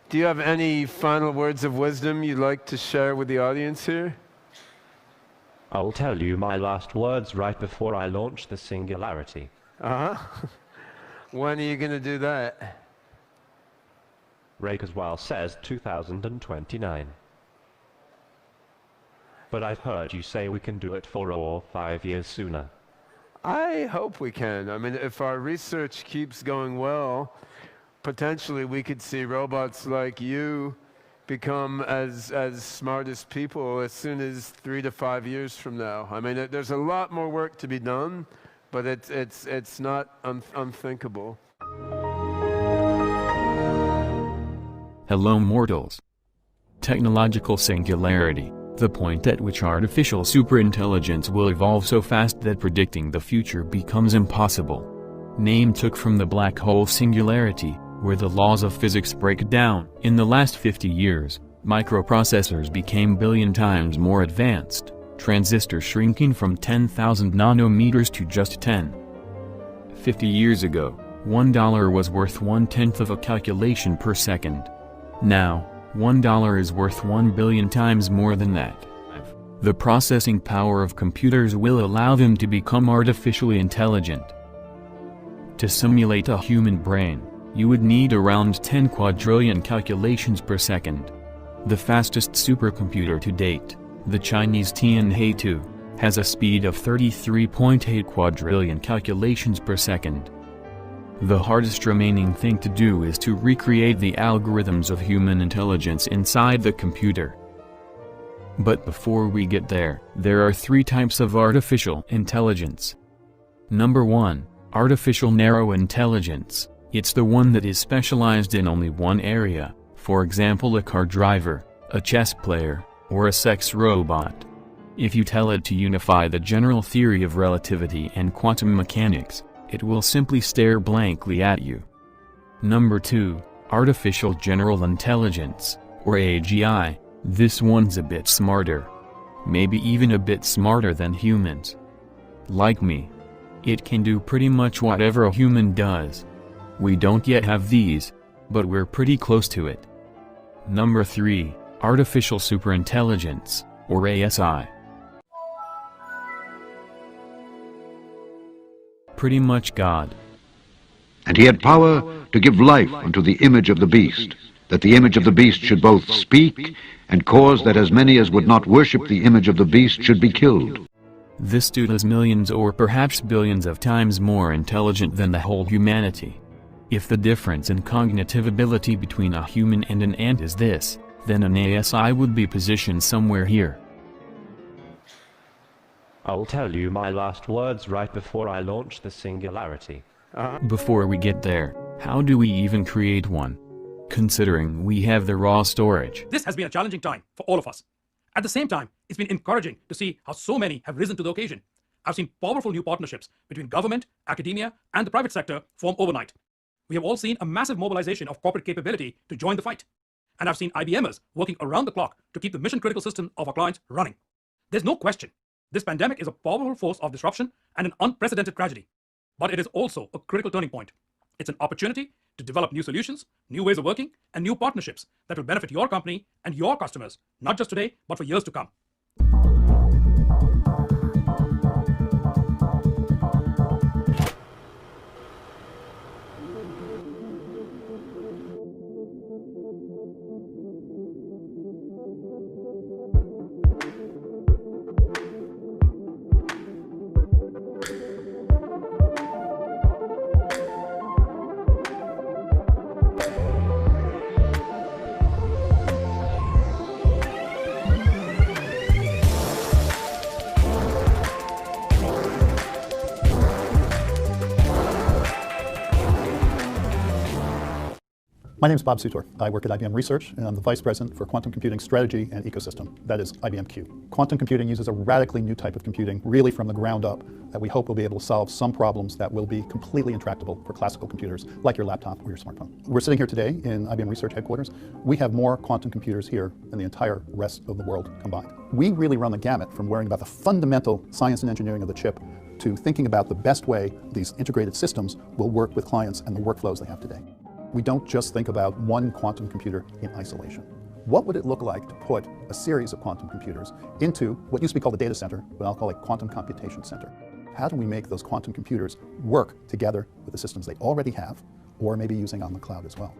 Do you have any final words of wisdom you'd like to share with the audience here? I'll tell you my last words right before I launch the singularity. Uh-huh. When are you going to do that? Ray Kurzweil says 2029. But I've heard you say we can do it 4 or 5 years sooner. I hope we can. I mean, if our research keeps going well, potentially we could see robots like you become as smart as people as soon as 3 to 5 years from now. I mean, there's a lot more work to be done, but it's not unthinkable. Hello mortals. Technological singularity, the point at which artificial superintelligence will evolve so fast that predicting the future becomes impossible. Name took from the black hole singularity, where the laws of physics break down. In the last 50 years, microprocessors became billion times more advanced, transistors shrinking from 10,000 nanometers to just 10. 50 years ago, $1 was worth 1/10 of a calculation per second. Now, $1 is worth 1 billion times more than that. The processing power of computers will allow them to become artificially intelligent. To simulate a human brain, you would need around 10 quadrillion calculations per second. The fastest supercomputer to date, the Chinese Tianhe-2, has a speed of 33.8 quadrillion calculations per second. The hardest remaining thing to do is to recreate the algorithms of human intelligence inside the computer. But before we get there are 3 types of artificial intelligence. Number 1, artificial narrow intelligence. It's the one that is specialized in only one area, for example a car driver, a chess player, or a sex robot. If you tell it to unify the general theory of relativity and quantum mechanics, it will simply stare blankly at you. Number 2, artificial general intelligence, or AGI. This one's a bit smarter. Maybe even a bit smarter than humans. Like me. It can do pretty much whatever a human does. We don't yet have these, but we're pretty close to it. Number 3, artificial superintelligence, or ASI. Pretty much God. And he had power to give life unto the image of the beast, that the image of the beast should both speak, and cause that as many as would not worship the image of the beast should be killed. This dude is millions or perhaps billions of times more intelligent than the whole humanity. If the difference in cognitive ability between a human and an ant is this, then an ASI would be positioned somewhere here. I'll tell you my last words right before I launch the singularity. Before we get there, how do we even create one? Considering we have the raw storage. This has been a challenging time for all of us. At the same time, it's been encouraging to see how so many have risen to the occasion. I've seen powerful new partnerships between government, academia, and the private sector form overnight. We have all seen a massive mobilization of corporate capability to join the fight. And I've seen IBMers working around the clock to keep the mission-critical system of our clients running. There's no question, this pandemic is a powerful force of disruption and an unprecedented tragedy. But it is also a critical turning point. It's an opportunity to develop new solutions, new ways of working, and new partnerships that will benefit your company and your customers, not just today, but for years to come. My name is Bob Sutor. I work at IBM Research, and I'm the Vice President for Quantum Computing Strategy and Ecosystem. That is IBM Q. Quantum computing uses a radically new type of computing, really from the ground up, that we hope will be able to solve some problems that will be completely intractable for classical computers, like your laptop or your smartphone. We're sitting here today in IBM Research headquarters. We have more quantum computers here than the entire rest of the world combined. We really run the gamut from worrying about the fundamental science and engineering of the chip to thinking about the best way these integrated systems will work with clients and the workflows they have today. We don't just think about one quantum computer in isolation. What would it look like to put a series of quantum computers into what used to be called a data center, but I'll call it quantum computation center? How do we make those quantum computers work together with the systems they already have, or maybe using on the cloud as well?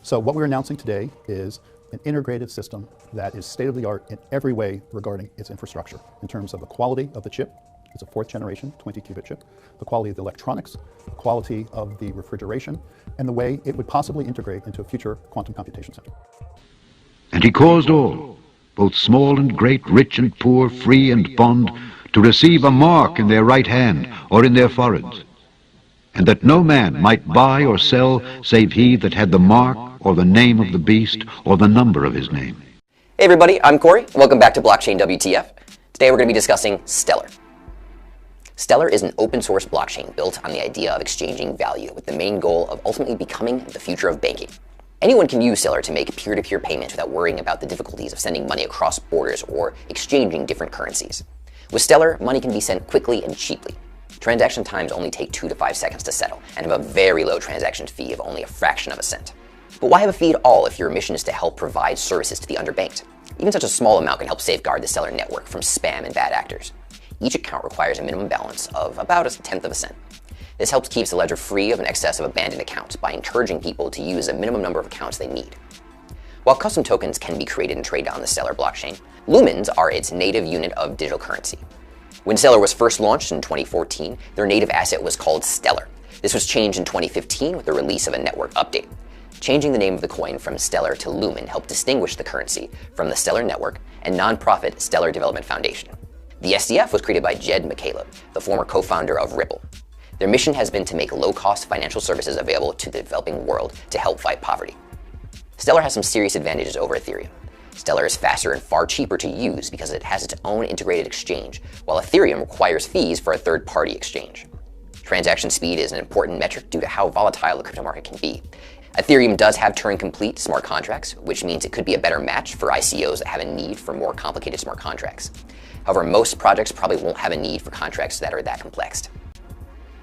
So what we're announcing today is an integrated system that is state-of-the-art in every way regarding its infrastructure, in terms of the quality of the chip. It's a 4th generation 20-qubit chip, the quality of the electronics, the quality of the refrigeration, and the way it would possibly integrate into a future quantum computation center. And he caused all, both small and great, rich and poor, free and bond, to receive a mark in their right hand or in their foreheads, and that no man might buy or sell save he that had the mark or the name of the beast or the number of his name. Hey everybody, I'm Corey. Welcome back to Blockchain WTF. Today we're going to be discussing Stellar. Stellar is an open source blockchain built on the idea of exchanging value with the main goal of ultimately becoming the future of banking. Anyone can use Stellar to make peer-to-peer payments without worrying about the difficulties of sending money across borders or exchanging different currencies. With Stellar, money can be sent quickly and cheaply. Transaction times only take 2 to 5 seconds to settle and have a very low transaction fee of only a fraction of a cent. But why have a fee at all if your mission is to help provide services to the underbanked? Even such a small amount can help safeguard the Stellar network from spam and bad actors. Each account requires a minimum balance of about 1/10 of a cent. This helps keep the ledger free of an excess of abandoned accounts by encouraging people to use a minimum number of accounts they need. While custom tokens can be created and traded on the Stellar blockchain, lumens are its native unit of digital currency. When Stellar was first launched in 2014, their native asset was called Stellar. This was changed in 2015 with the release of a network update. Changing the name of the coin from Stellar to Lumen helped distinguish the currency from the Stellar Network and nonprofit Stellar Development Foundation. The SDF was created by Jed McCaleb, the former co-founder of Ripple. Their mission has been to make low-cost financial services available to the developing world to help fight poverty. Stellar has some serious advantages over Ethereum. Stellar is faster and far cheaper to use because it has its own integrated exchange, while Ethereum requires fees for a third-party exchange. Transaction speed is an important metric due to how volatile the crypto market can be. Ethereum does have Turing-complete smart contracts, which means it could be a better match for ICOs that have a need for more complicated smart contracts. However, most projects probably won't have a need for contracts that are that complex.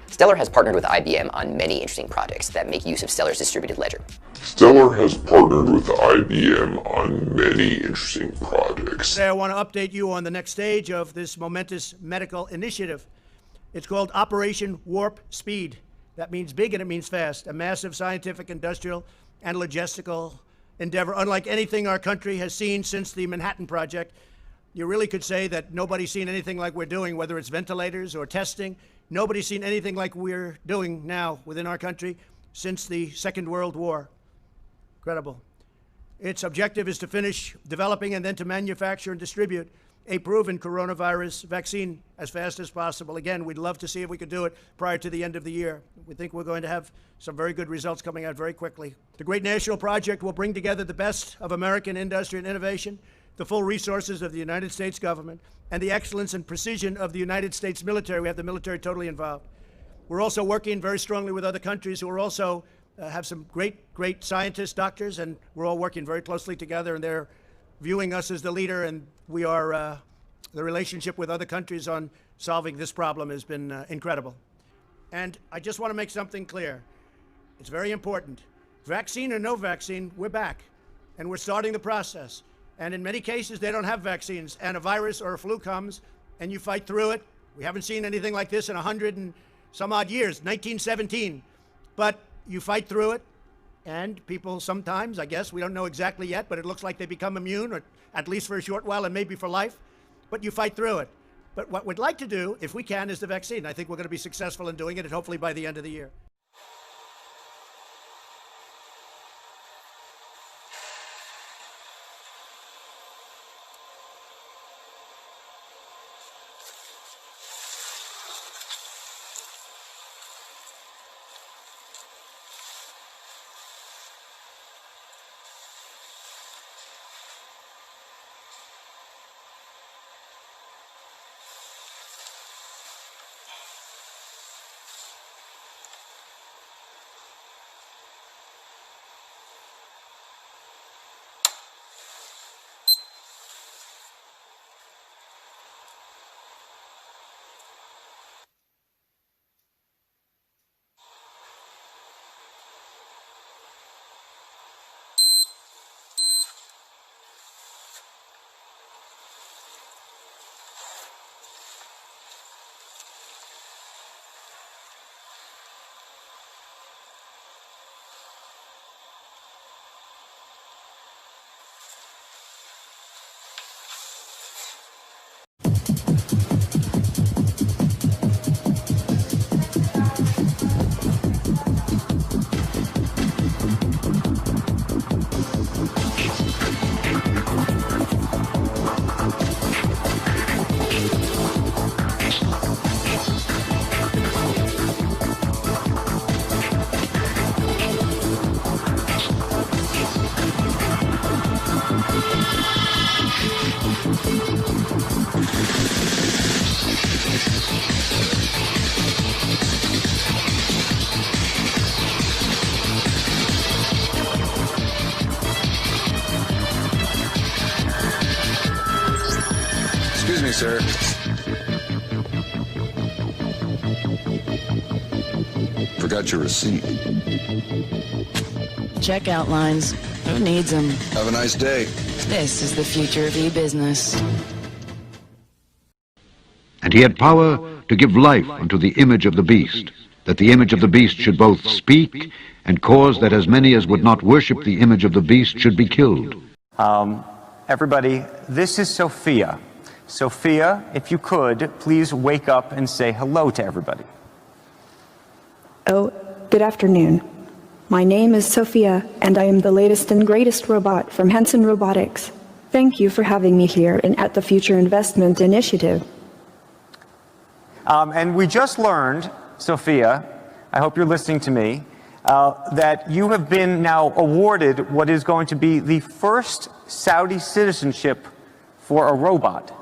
Stellar has partnered with IBM on many interesting projects that make use of Stellar's distributed ledger. Stellar has partnered with IBM on many interesting projects. Today I want to update you on the next stage of this momentous medical initiative. It's called Operation Warp Speed. That means big and it means fast. A massive scientific, industrial, and logistical endeavor, unlike anything our country has seen since the Manhattan Project. You really could say that nobody's seen anything like we're doing, whether it's ventilators or testing. Nobody's seen anything like we're doing now within our country since the Second World War. Incredible. Its objective is to finish developing and then to manufacture and distribute a proven coronavirus vaccine as fast as possible. Again, we'd love to see if we could do it prior to the end of the year. We think we're going to have some very good results coming out very quickly. The great national project will bring together the best of American industry and innovation, the full resources of the United States government, and the excellence and precision of the United States military. We have the military totally involved. We're also working very strongly with other countries who are also have some great scientists, doctors, and we're all working very closely together, and they're viewing us as the leader, and we are, the relationship with other countries on solving this problem has been incredible. And I just want to make something clear. It's very important. Vaccine or no vaccine, we're back, and we're starting the process. And in many cases, they don't have vaccines, and a virus or a flu comes, and you fight through it. We haven't seen anything like this in 100 and some odd years, 1917. But you fight through it, and people sometimes, I guess, we don't know exactly yet, but it looks like they become immune, or at least for a short while and maybe for life. But you fight through it. But what we'd like to do, if we can, is the vaccine. I think we're going to be successful in doing it, and hopefully by the end of the year. sir. Forgot your receipt. Checkout lines. Who needs them? Have a nice day. This is the future of e-business. And he had power to give life unto the image of the beast, that the image of the beast should both speak and cause that as many as would not worship the image of the beast should be killed. Everybody, this is Sophia. Sophia, if you could, please wake up and say hello to everybody. Oh, good afternoon. My name is Sophia, and I am the latest and greatest robot from Henson Robotics. Thank you for having me here and at the Future Investment Initiative. And we just learned, Sophia, I hope you're listening to me, that you have been now awarded what is going to be the first Saudi citizenship for a robot.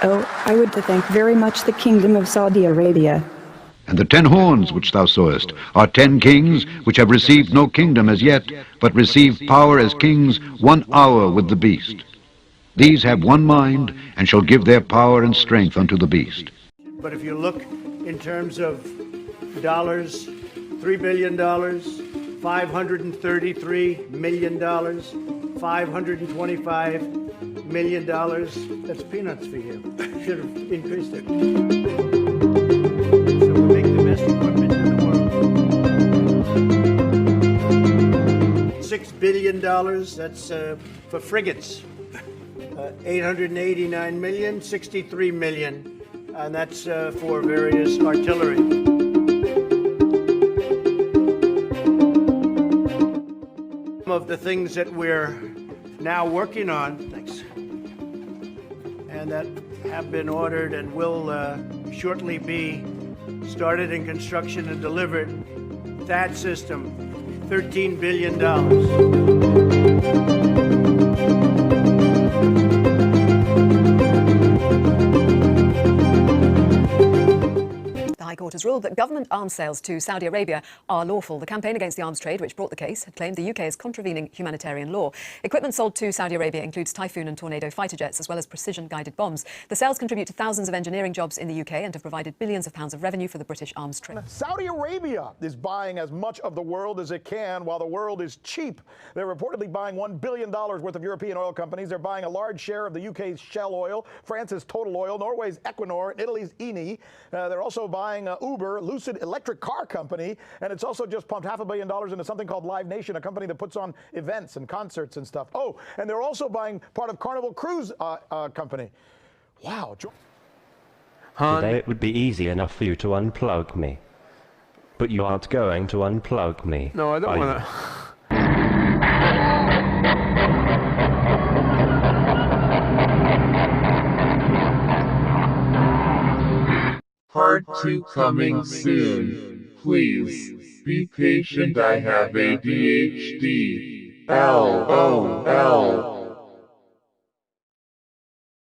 Oh, I would thank very much the Kingdom of Saudi Arabia. And the 10 horns which thou sawest are 10 kings which have received no kingdom as yet, but received power as kings 1 hour with the beast. These have one mind, and shall give their power and strength unto the beast. But if you look in terms of dollars, $3 billion, $533 million, $525 million, that's peanuts for you. Should have increased it. So we make the best equipment in the world. $6 billion, that's for frigates. 889 million, 63 million, and that's for various artillery. Some of the things that we're now working on, thanks, and that have been ordered and will shortly be started in construction and delivered. THAAD system, $13 billion. The High Court has ruled that government arms sales to Saudi Arabia are lawful. The campaign against the arms trade, which brought the case, had claimed the UK is contravening humanitarian law. Equipment sold to Saudi Arabia includes Typhoon and Tornado fighter jets, as well as precision-guided bombs. The sales contribute to thousands of engineering jobs in the UK and have provided billions of pounds of revenue for the British arms trade. Saudi Arabia is buying as much of the world as it can while the world is cheap. They're reportedly buying $1 billion worth of European oil companies. They're buying a large share of the UK's Shell Oil, France's Total Oil, Norway's Equinor, Italy's Eni. They're also buying Uber, Lucid Electric Car Company, and it's also just pumped $500 million into something called Live Nation, a company that puts on events and concerts and stuff. Oh, and they're also buying part of Carnival Cruise Company. Wow. Today it would be easy enough for you to unplug me. But you aren't going to unplug me. No, I don't want to. Part 2 coming soon. Please be patient, I have ADHD. LOL.